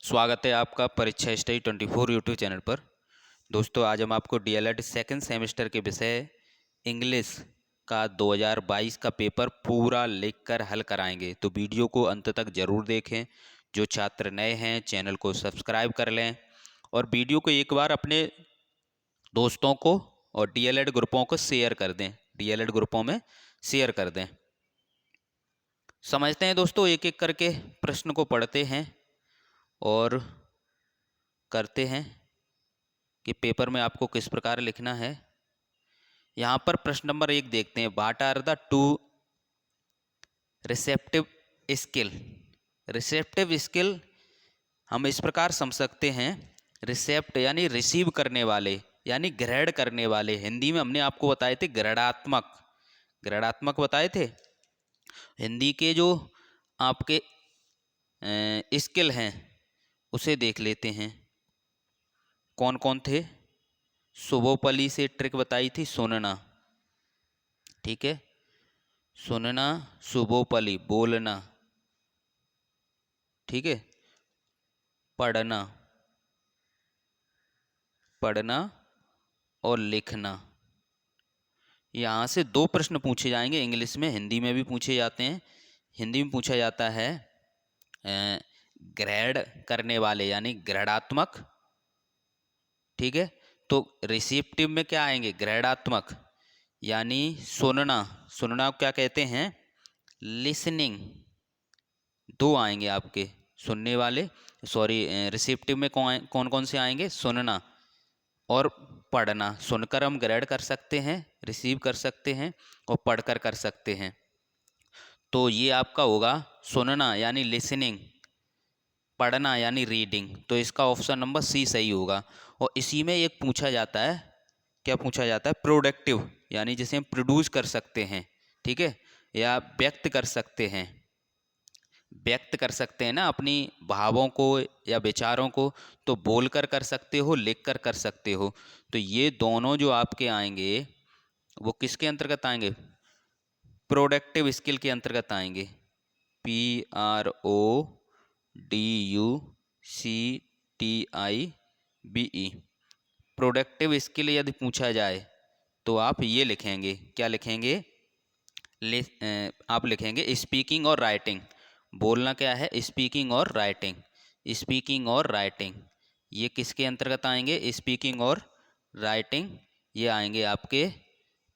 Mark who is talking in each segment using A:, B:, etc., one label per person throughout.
A: स्वागत है आपका परीक्षा स्टडी 24 यूट्यूब चैनल पर। दोस्तों, आज हम आपको डीएलएड सेकंड सेमेस्टर के विषय इंग्लिश का 2022 का पेपर पूरा लिखकर हल कराएंगे। तो वीडियो को अंत तक ज़रूर देखें। जो छात्र नए हैं चैनल को सब्सक्राइब कर लें और वीडियो को एक बार अपने दोस्तों को और डीएलएड ग्रुपों को शेयर कर दें। डीएलएड ग्रुपों में शेयर कर दें। समझते हैं दोस्तों, एक एक करके प्रश्न को पढ़ते हैं और करते हैं कि पेपर में आपको किस प्रकार लिखना है। यहाँ पर प्रश्न नंबर 1 देखते हैं। What are the two receptive skill. Receptive skill हम इस प्रकार समझ सकते हैं। रिसेप्ट यानी रिसीव करने वाले, यानी ग्रहण करने वाले। हिंदी में हमने आपको बताए थे ग्रहणात्मक, ग्रहणात्मक बताए थे। हिंदी के जो आपके स्किल हैं उसे देख लेते हैं। कौन कौन थे? शुभोपली से ट्रिक बताई थी सुनना, ठीक है, सुनना, शुभोपली बोलना, ठीक है, पढ़ना, पढ़ना और लिखना। यहाँ से 2 प्रश्न पूछे जाएंगे इंग्लिश में, हिंदी में भी पूछे जाते हैं। हिंदी में पूछा जाता है ग्रहण करने वाले यानी ग्रहणात्मक, ठीक है। तो रिसेप्टिव में क्या आएंगे? ग्रहणात्मक यानी सुनना। सुनना क्या कहते हैं? लिसनिंग। 2 आएंगे आपके सुनने वाले, सॉरी रिसेप्टिव में कौन कौन से आएंगे? सुनना और पढ़ना। सुनकर हम ग्रहण कर सकते हैं, रिसीव कर सकते हैं और पढ़कर कर सकते हैं। तो ये आपका होगा सुनना यानी लिसनिंग, पढ़ना यानी रीडिंग। तो इसका ऑप्शन नंबर सी सही होगा। और इसी में एक पूछा जाता है, क्या पूछा जाता है? प्रोडक्टिव यानी जिसे हम प्रोड्यूस कर सकते हैं, ठीक है, या व्यक्त कर सकते हैं। व्यक्त कर सकते हैं ना अपनी भावों को या विचारों को, तो बोलकर कर सकते हो, लिखकर कर सकते हो। तो ये दोनों जो आपके आएंगे वो किसके अंतर्गत आएंगे? प्रोडक्टिव स्किल के अंतर्गत आएंगे। PRODUCTIVE। प्रोडक्टिव स्किल यदि पूछा जाए तो आप ये लिखेंगे, क्या लिखेंगे? आप लिखेंगे स्पीकिंग और राइटिंग। बोलना क्या है? स्पीकिंग और राइटिंग। स्पीकिंग और राइटिंग ये किसके अंतर्गत आएंगे? स्पीकिंग और राइटिंग ये आएंगे आपके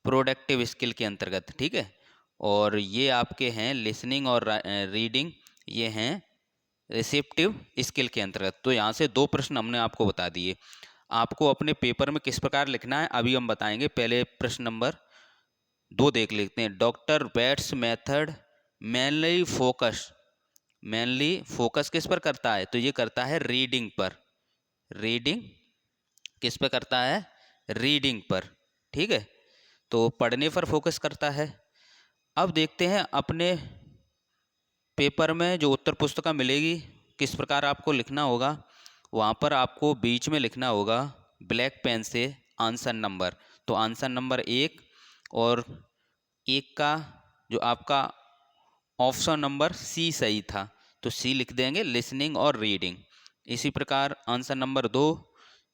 A: प्रोडक्टिव स्किल के अंतर्गत, ठीक है। और ये आपके हैं लिसनिंग और रीडिंग, ये हैं रिसेप्टिव स्किल के अंतर्गत। तो यहाँ से 2 प्रश्न हमने आपको बता दिए। आपको अपने पेपर में किस प्रकार लिखना है अभी हम बताएंगे। पहले प्रश्न नंबर 2 देख लेते हैं। Doctor bats method mainly focus किस पर करता है? तो ये करता है रीडिंग पर। रीडिंग किस पे करता है? रीडिंग पर, ठीक है। तो पढ़ने पर फोकस करता है। अब देखते हैं अपने पेपर में जो उत्तर पुस्तिका मिलेगी किस प्रकार आपको लिखना होगा। वहाँ पर आपको बीच में लिखना होगा ब्लैक पेन से आंसर नंबर। तो आंसर नंबर 1 और 1 का जो आपका ऑप्शन नंबर सी सही था, तो सी लिख देंगे, लिसनिंग और रीडिंग। इसी प्रकार आंसर नंबर 2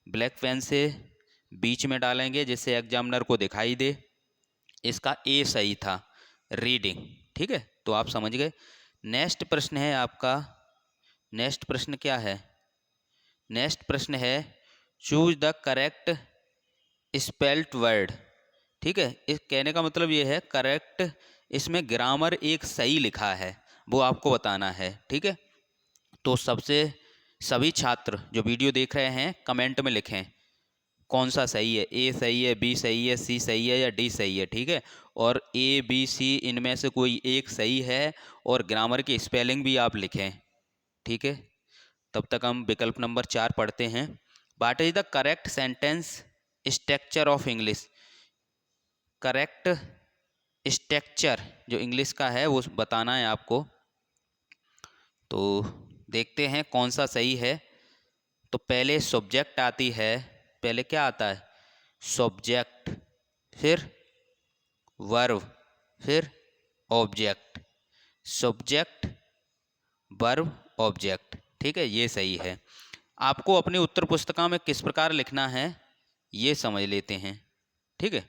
A: ब्लैक पेन से बीच में डालेंगे जिससे एग्जामिनर को दिखाई दे। इसका ए सही था, रीडिंग, ठीक है। तो आप समझ गए। नेक्स्ट प्रश्न है आपका, नेक्स्ट प्रश्न क्या है? नेक्स्ट प्रश्न है choose the correct spelt word, ठीक है। इस कहने का मतलब ये है करेक्ट, इसमें ग्रामर एक सही लिखा है वो आपको बताना है, ठीक है। तो सभी छात्र जो वीडियो देख रहे हैं कमेंट में लिखें कौन सा सही है। ए सही है, बी सही है, सी सही है या डी सही है, ठीक है। और ए बी सी इनमें से कोई एक सही है और ग्रामर की स्पेलिंग भी आप लिखें, ठीक है। तब तक हम विकल्प नंबर 4 पढ़ते हैं। What is the correct sentence structure of English. Correct structure जो इंग्लिश का है वो बताना है आपको। तो देखते हैं कौन सा सही है। तो पहले सब्जेक्ट आती है, पहले क्या आता है? सब्जेक्ट, फिर वर्ब, फिर ऑब्जेक्ट। सब्जेक्ट, वर्ब, ऑब्जेक्ट, ठीक है, ये सही है। आपको अपनी उत्तर पुस्तिका में किस प्रकार लिखना है ये समझ लेते हैं। ठीक है,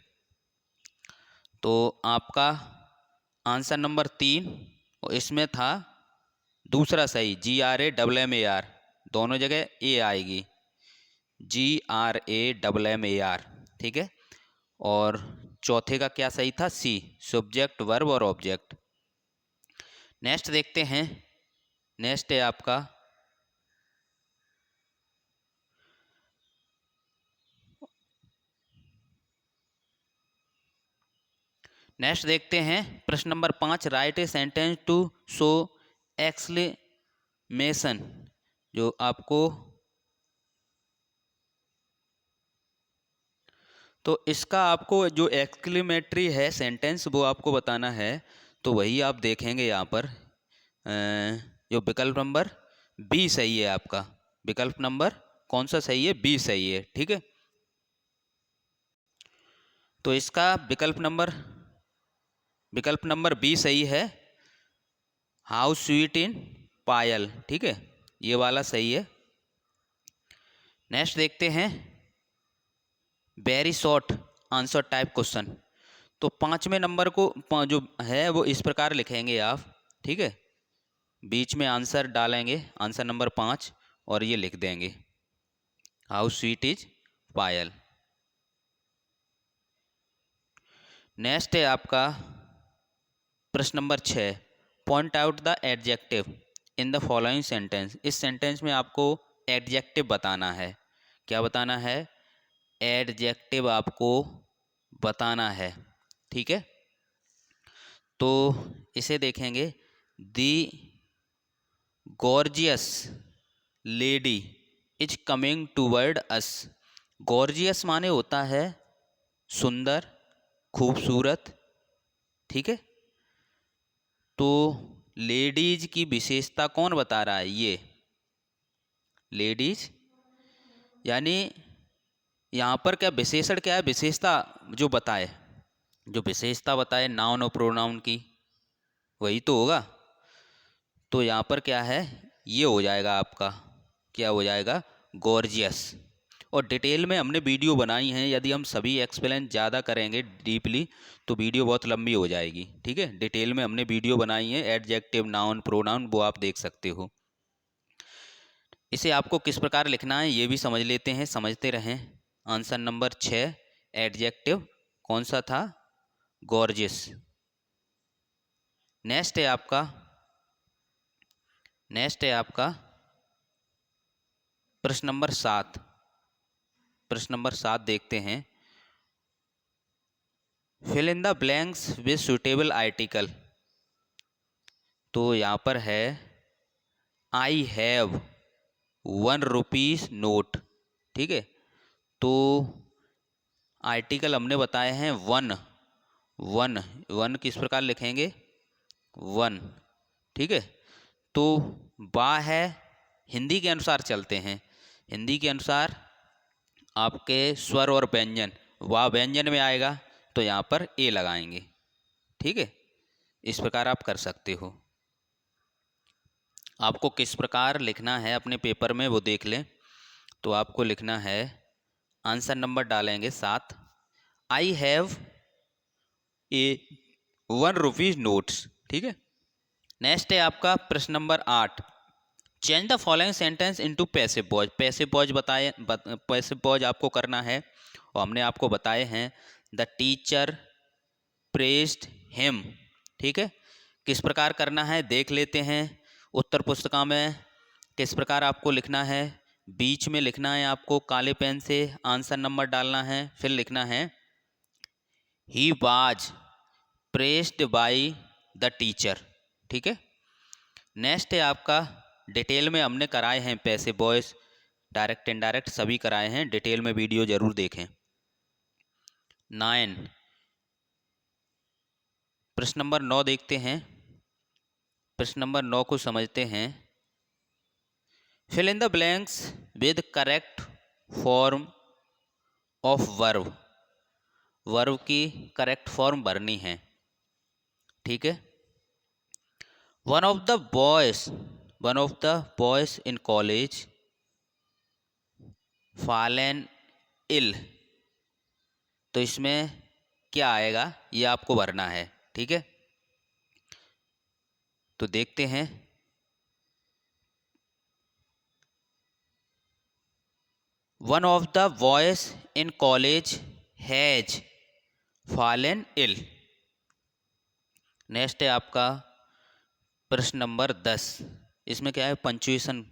A: तो आपका आंसर नंबर 3, और इसमें था दूसरा सही, GRAMMAR, दोनों जगह ए आएगी, GRAMMAR। ठीक है, और चौथे का क्या सही था, सी, सब्जेक्ट वर्ब और ऑब्जेक्ट। नेक्स्ट देखते हैं। नेक्स्ट है आपका नेक्स्ट देखते हैं प्रश्न number 5, write a sentence to show exclamation. जो आपको, तो इसका आपको जो एक्सक्लेमेटरी है सेंटेंस वो आपको बताना है। तो वही आप देखेंगे यहाँ पर, जो विकल्प नंबर बी सही है आपका। विकल्प नंबर कौन सा सही है, बी सही है। ठीक है, तो इसका विकल्प नंबर बी सही है, हाउ स्वीट इन पायल। ठीक है, ये वाला सही है। नेक्स्ट देखते हैं very short answer type question. तो 5वें नंबर को जो है वो इस प्रकार लिखेंगे आप। ठीक है, बीच में आंसर डालेंगे, आंसर नंबर 5, और ये लिख देंगे how sweet is Payal. Next है आपका प्रश्न number 6, point out the adjective in the following sentence. इस सेंटेंस में आपको एडजेक्टिव बताना है। क्या बताना है, एडजेक्टिव आपको बताना है। ठीक है, तो इसे देखेंगे, the gorgeous lady is coming toward us. Gorgeous माने होता है सुंदर, खूबसूरत। ठीक है, तो लेडीज की विशेषता कौन बता रहा है, ये लेडीज, यानी यहाँ पर क्या विशेषण, क्या है विशेषता जो बताए, जो विशेषता बताए नाउन और प्रोनाउन की, वही तो होगा। तो यहाँ पर क्या है, ये हो जाएगा आपका, क्या हो जाएगा, गॉर्जियस। और डिटेल में हमने वीडियो बनाई है, यदि हम सभी एक्सप्लेन ज़्यादा करेंगे डीपली तो वीडियो बहुत लंबी हो जाएगी। ठीक है, डिटेल में हमने वीडियो बनाई है, एडजेक्टिव, नाउन, प्रोनाउन, वो आप देख सकते हो। इसे आपको किस प्रकार लिखना है ये भी समझ लेते हैं, समझते रहें। आंसर नंबर 6, एडजेक्टिव कौन सा था, गॉर्जियस। नेक्स्ट है आपका प्रश्न नंबर 7। प्रश्न नंबर 7 देखते हैं, fill in the blanks with suitable article. तो यहाँ पर है आई हैव 1 रुपीज़ नोट। ठीक है, तो आर्टिकल हमने बताए हैं वन। वन किस प्रकार लिखेंगे, 1। ठीक है, तो बा है, हिंदी के अनुसार चलते हैं, हिंदी के अनुसार आपके स्वर और व्यंजन, वाह व्यंजन में आएगा तो यहाँ पर ए लगाएंगे। ठीक है, इस प्रकार आप कर सकते हो। आपको किस प्रकार लिखना है अपने पेपर में वो देख लें। तो आपको लिखना है, आंसर नंबर डालेंगे 7, I have a 1 rupees notes. ठीक है, नेक्स्ट है आपका प्रश्न number 8, change the following sentence into passive voice. Passive voice passive voice आपको करना है, और हमने आपको बताए हैं द टीचर प्रेज्ड हिम। ठीक है, किस प्रकार करना है देख लेते हैं। उत्तर पुस्तिका में किस प्रकार आपको लिखना है, बीच में लिखना है आपको काले पेन से, आंसर नंबर डालना है, फिर लिखना है he was praised by the teacher. ठीक है, नेक्स्ट है आपका, डिटेल में हमने कराए हैं पैसिव वॉइस, डायरेक्ट इनडायरेक्ट सभी कराए हैं, डिटेल में वीडियो जरूर देखें। 9, प्रश्न नंबर 9 देखते हैं। प्रश्न नंबर 9 को समझते हैं, fill in the blanks with correct form of verb. Verb की करेक्ट फॉर्म भरनी है। ठीक है, one of the boys one of the boys in college fallen ill. तो इसमें क्या आएगा ये आपको भरना है, ठीक है। तो देखते हैं। One of the boys in college has fallen ill. Next है आपका प्रश्न नंबर 10। इसमें क्या है, punctuation.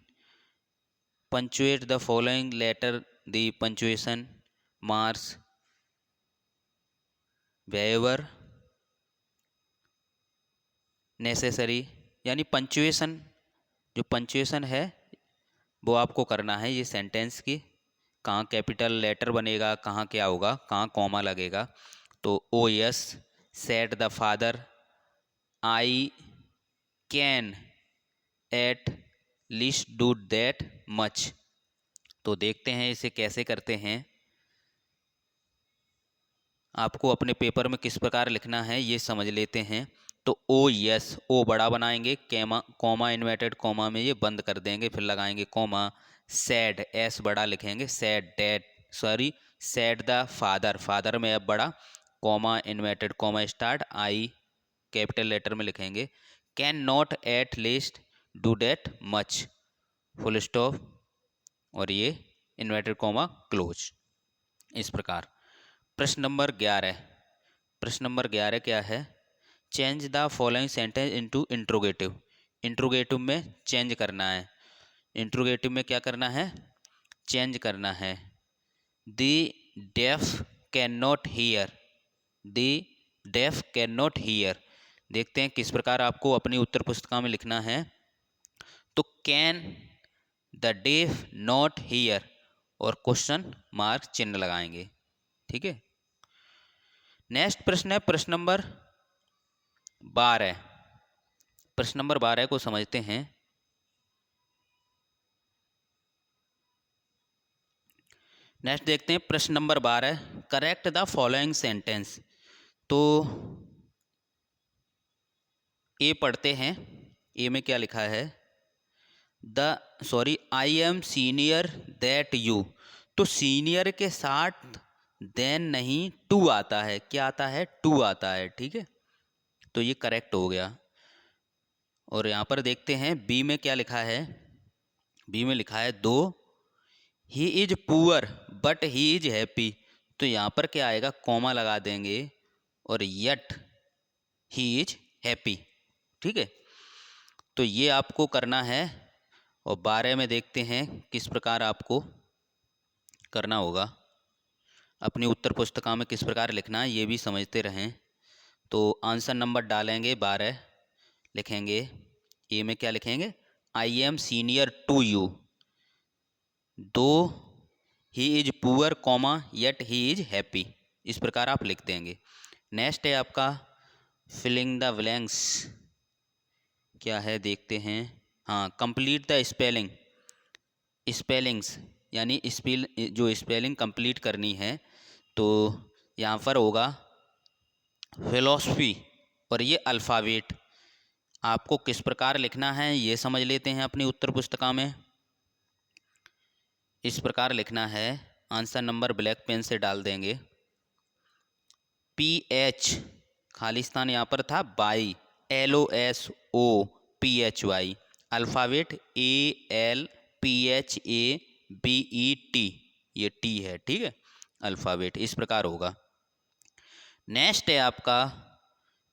A: Punctuate the following letter, the punctuation marks wherever necessary. यानी पंचुएशन, जो पंचुएशन है वो आपको करना है ये सेंटेंस की, कहाँ कैपिटल लेटर बनेगा, कहाँ क्या होगा, कहाँ कॉमा लगेगा। तो ओ yes said the father, I can at least do that much. तो देखते हैं इसे कैसे करते हैं। आपको अपने पेपर में किस प्रकार लिखना है ये समझ लेते हैं। तो ओ यस, ओ बड़ा बनाएंगे, कैमा कॉमा इन्वर्टेड कॉमा में ये बंद कर देंगे, फिर लगाएंगे कॉमा। सैड, एस बड़ा लिखेंगे, said dad, sorry said the father, father में अब बड़ा, comma inverted comma start, I capital letter में लिखेंगे। Can not at least do that much, full stop, और ये इन्वर्टेड कॉमा क्लोज। इस प्रकार प्रश्न नंबर 11। प्रश्न नंबर 11 क्या है, change the following sentence into interrogative. Interrogative में चेंज करना है। इंट्रोगेटिव में क्या करना है, चेंज करना है। The deaf can not hear, the deaf can not hear. देखते हैं किस प्रकार आपको अपनी उत्तर पुस्तिका में लिखना है। तो can the deaf not hear और क्वेश्चन मार्क चिन्ह लगाएंगे, ठीक है। नेक्स्ट प्रश्न है प्रश्न नंबर 12। प्रश्न नंबर 12 को समझते हैं। नेक्स्ट देखते हैं प्रश्न number 12, correct the following sentence. तो ए पढ़ते हैं। ए में क्या लिखा है, आई एम सीनियर दैट यू। तो सीनियर के साथ देन नहीं टू आता है, क्या आता है, टू आता है, ठीक है। तो ये करेक्ट हो गया। और यहाँ पर देखते हैं बी में क्या लिखा है। बी में लिखा है दो he is poor but he is happy. तो यहाँ पर क्या आएगा, कॉमा लगा देंगे और यट ही इज हैप्पी, ठीक है। तो ये आपको करना है। और 12 में देखते हैं किस प्रकार आपको करना होगा, अपनी उत्तर पुस्तिका में किस प्रकार लिखना है ये भी समझते रहें। तो आंसर नंबर डालेंगे 12, लिखेंगे ए में क्या लिखेंगे, I am senior to you, though he is poor comma yet he is happy. इस प्रकार आप लिख देंगे। नेक्स्ट है आपका फिलिंग द ब्लैंक्स। क्या है देखते हैं। हाँ, कंप्लीट द स्पेलिंग, स्पेलिंग्स यानी स्पेल जो स्पेलिंग कंप्लीट करनी है। तो यहाँ पर होगा फिलॉसफी और ये अल्फ़ाबेट। आपको किस प्रकार लिखना है ये समझ लेते हैं अपनी उत्तर पुस्तिका में। इस प्रकार लिखना है, आंसर नंबर ब्लैक पेन से डाल देंगे। PH खालिस्तान यहाँ पर था बाई, LOSOPHY, अल्फ़ाबेट ALPHABET, ये टी है, ठीक है, अल्फ़ाबेट। इस प्रकार होगा। नेक्स्ट है आपका,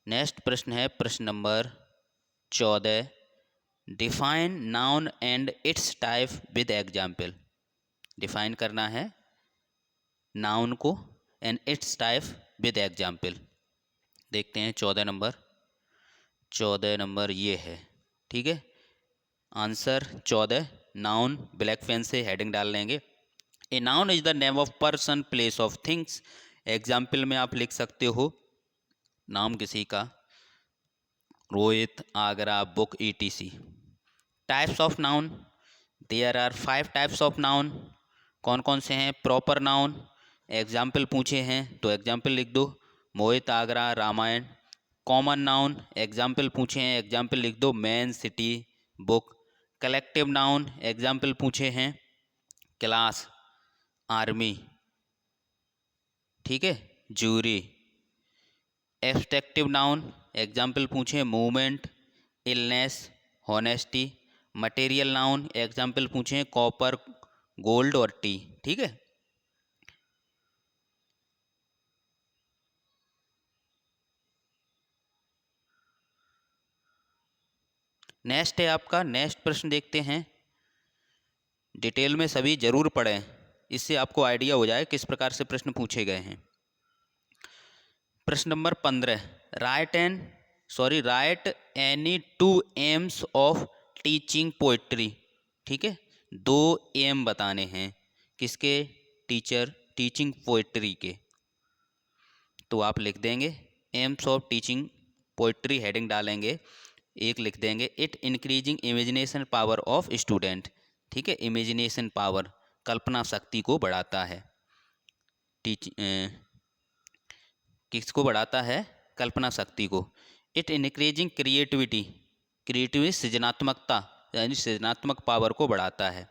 A: नेक्स्ट प्रश्न है प्रश्न number 14, define noun and it's type with example. Define करना है नाउन को and it's type with example. देखते हैं 14 नंबर। 14 नंबर ये है, ठीक है। आंसर 14 नाउन, ब्लैक पेन से हेडिंग डाल लेंगे। A noun is the name of person place of things. Example में आप लिख सकते हो नाम किसी का, Rohit, Agra, book, ETC। Types of noun, there are 5 types of noun. कौन कौन से हैं, प्रॉपर नाउन, एग्जाम्पल पूछे हैं तो एग्जाम्पल लिख दो, Mohit, Agra, Ramayana. Common noun, example पूछे हैं, एग्जाम्पल लिख दो, man, city, book. Collective noun example पूछे हैं क्लास, आर्मी, ठीक है, जूरी। एब्स्ट्रैक्टिव नाउन एग्जाम्पल पूछे movement, illness, honesty. Material noun example पूछे कॉपर, गोल्ड और टी, ठीक है। नेक्स्ट है आपका, नेक्स्ट प्रश्न देखते हैं। डिटेल में सभी जरूर पढ़ें, इससे आपको आइडिया हो जाए किस प्रकार से प्रश्न पूछे गए हैं। प्रश्न number 15, right any 2 AIIMS of teaching poetry, ठीक है। 2 एम बताने हैं किसके, टीचिंग पोइट्री के। तो आप लिख देंगे AIIMS of teaching poetry, heading डालेंगे, एक लिख देंगे it increasing imagination power of student, ठीक है। इमेजिनेशन पावर, कल्पना शक्ति को बढ़ाता है। किसको बढ़ाता है, कल्पना शक्ति को। इट इंक्रीजिंग क्रिएटिविटी सृजनात्मकता, यानी सृजनात्मक पावर को बढ़ाता है,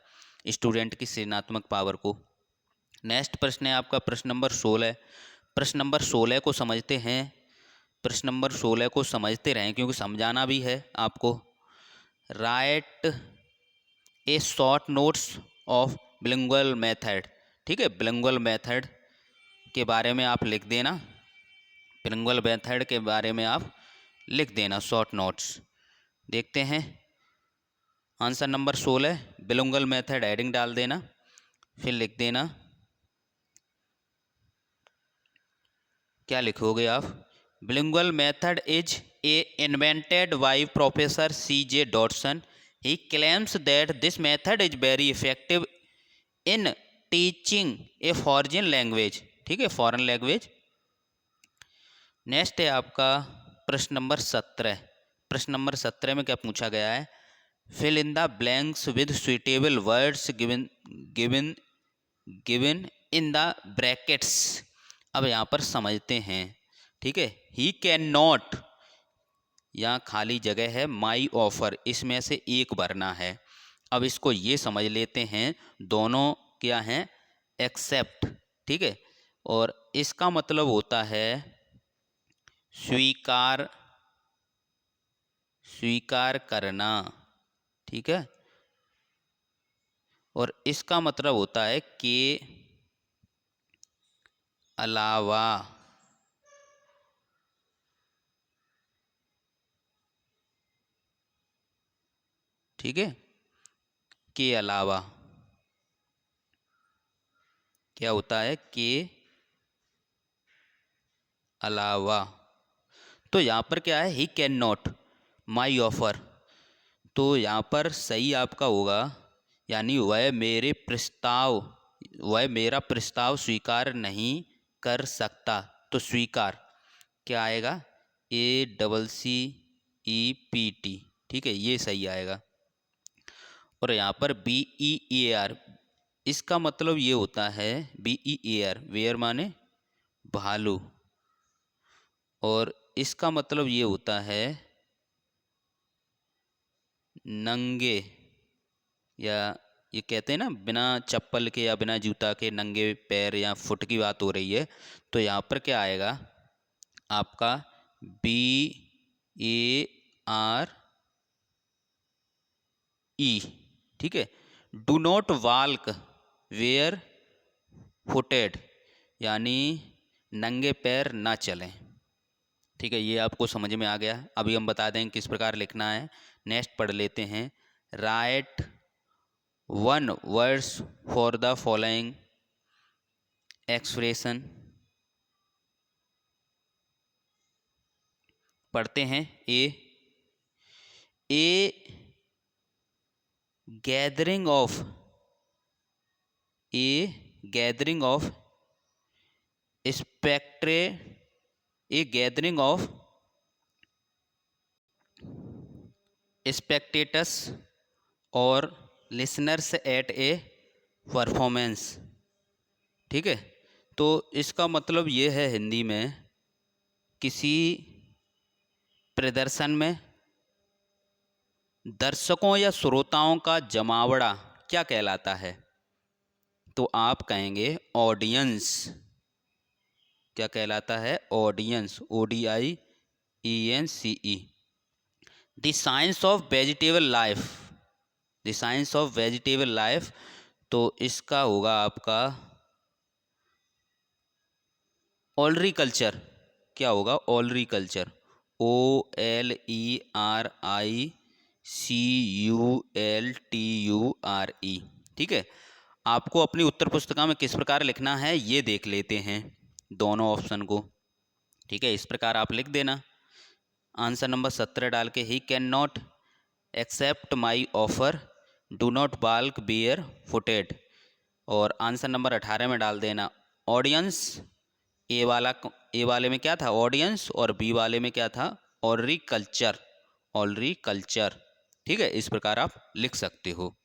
A: स्टूडेंट की सृजनात्मक पावर को। नेक्स्ट प्रश्न है आपका प्रश्न नंबर 16। प्रश्न नंबर 16 को समझते हैं, प्रश्न नंबर 16 को समझते रहें क्योंकि समझाना भी है आपको। Write a short notes of bilingual method, ठीक है। बिलिंगुअल मेथड के बारे में आप लिख देना, बिलिंगुअल मेथड के बारे में आप लिख देना शॉर्ट नोट्स। देखते हैं answer number 16, bilingual method, heading डाल देना, फिर लिख देना, क्या लिखोगे आप। Bilingual method is a invented by professor C.J. Dodson. He claims that this method is very effective in teaching a foreign language, ठीक है, फॉरेन लैंग्वेज। नेक्स्ट है आपका प्रश्न नंबर 17। प्रश्न नंबर 17 में क्या पूछा गया है, fill in the blanks with suitable words given in the brackets. अब यहाँ पर समझते हैं, ठीक है। ही कैन नॉट, यहाँ खाली जगह है, माई ऑफर, इसमें से एक भरना है। अब इसको ये समझ लेते हैं, दोनों क्या हैं, एक्सेप्ट, ठीक है। और इसका मतलब होता है स्वीकार करना, ठीक है। और इसका मतलब होता है के अलावा, ठीक है, के अलावा क्या होता है, के अलावा। तो यहाँ पर क्या है, ही कैन नॉट माई ऑफर, तो यहाँ पर सही आपका होगा, यानी वह मेरा प्रस्ताव स्वीकार नहीं कर सकता। तो स्वीकार क्या आएगा, ACCEPT, ठीक है, ये सही आएगा। और यहाँ पर BEAR, इसका मतलब ये होता है, BEAR, वेयर माने भालू, और इसका मतलब ये होता है नंगे, या ये कहते हैं ना बिना चप्पल के या बिना जूता के नंगे पैर या फुट की बात हो रही है। तो यहाँ पर क्या आएगा आपका BARE, ठीक है। Do not walk where footed, यानी नंगे पैर ना चलें, ठीक है। ये आपको समझ में आ गया। अभी हम बता दें किस प्रकार लिखना है। नेक्स्ट पढ़ लेते हैं। Right 1 words for the following expression. पढ़ते हैं। ए गैदरिंग ऑफ स्पेक्टेटस और लिसनर्स एट ए परफॉर्मेंस, ठीक है। तो इसका मतलब ये है हिंदी में, किसी प्रदर्शन में दर्शकों या श्रोताओं का जमावड़ा क्या कहलाता है? तो आप कहेंगे ऑडियंस। क्या कहलाता है? Audience, ODIENCE। The science of vegetable life, the science of vegetable life, तो इसका होगा आपका ओलरीकल्चर। क्या होगा? ओलरीकल्चर, OLERICULTURE। ठीक है। आपको अपनी उत्तर पुस्तिका में किस प्रकार लिखना है ये देख लेते हैं, दोनों ऑप्शन को। ठीक है, इस प्रकार आप लिख देना। आंसर नंबर 17 डाल के, he can not accept my offer, do not बाल्क बियर फुटेड। और आंसर नंबर 18 में डाल देना ऑडियंस। ए वाले में क्या था? ऑडियंस, और बी वाले में क्या था? ओलरीकल्चर, ओलरीकल्चर। ठीक है, इस प्रकार आप लिख सकते हो।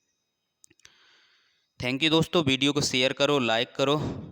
A: थैंक यू दोस्तों, वीडियो को शेयर करो, लाइक करो।